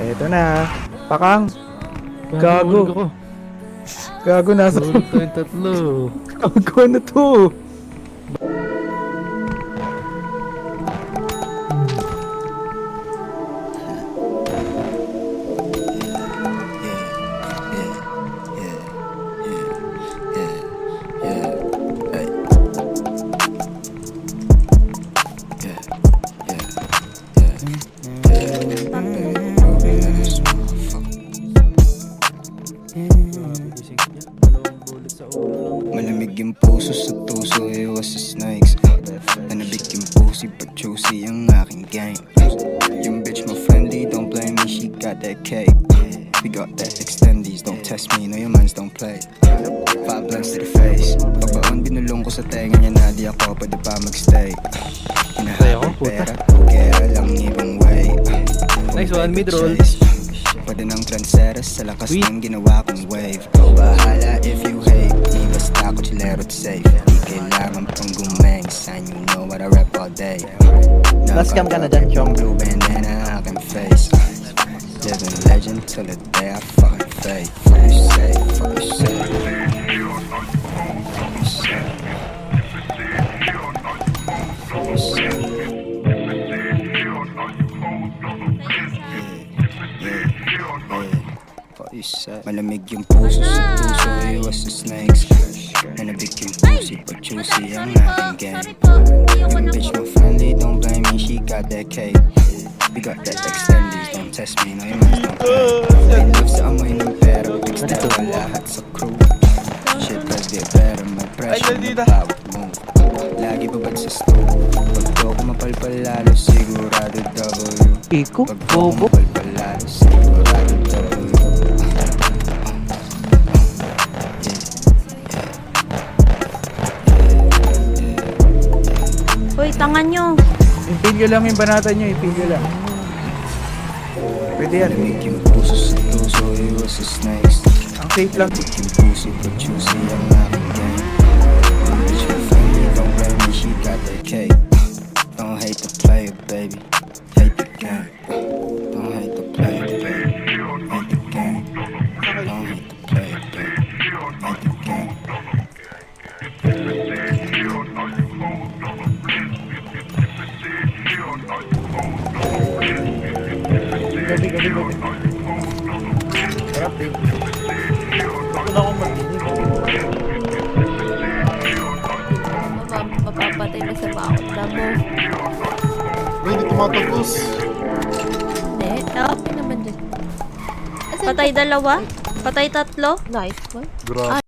Eto na. Pakang. Nahulog ako. Gago nasa. Nahulog tayong tatlo. Gago na to. Malamig yung puso sa tuso, iwas sa snakes. Nanabig yung pussy, but juicy ang aking game. Yung bitch mo friendly, don't blame me, she got that cake. We got that extendies, don't test me, no your mans don't play. 5 blunts to the face. Pagbaon binulong ko sa tenga niya na di ako pwede pa magstay. Hinahabol pera, kaya lang ibang way. Nice one, mid-roll. Pwede ng trendsetters sa lakas ng ginawa kong wave. Go bahala if you hate, di basta ko chilero at safe. Di kailangan pang gumeng, sign you know what I rap all day. Last cam ka na dyan, Chong. Blue bandana, aking face. Living legend till the day I fucking fade. Fuck you say, fuck you say. Fuck you say. Malamig yung puso sa puso, iwas sa snakes. Nanabig yung pussy, but juicy ang aking game. Yung bitch mo friendly, don't blame me, she got that cake. We got that extendies, don't test me, no your mans don't play. May love sa amoy ng pera, fix na lahat sa crew. Shit does get better, may pressure na bawat move. Lagi babad sa stool, pag to kumapalpal lalo, sigurado W. Iko, Pag to bobo. kumapalpal lalo, sigurado W. Uy, tangan nyo. Impilyo lang yung banata nyo. Impilyo lang. Pwede yan. Malamig yung puso sa tuso, iwas sa snakes. Ang safe lang. Nanabig yung pussy, but juicy ang aking game. Yung bitch mo friendly, don't blame me, she got that cake. Don't hate the player, baby. Hate the game. Don't hate the player, baby. Hate the game. Don't hate the player, baby. Hate the game. Gabi, gabi, gabi. Sarap eh. Ako na akong mag-inig. Mapapatay na sa bawat damo. Uy, hindi tumatagos. Hindi, okay naman dyan. Patay dalawa? Patay tatlo? Nice one. Grabe.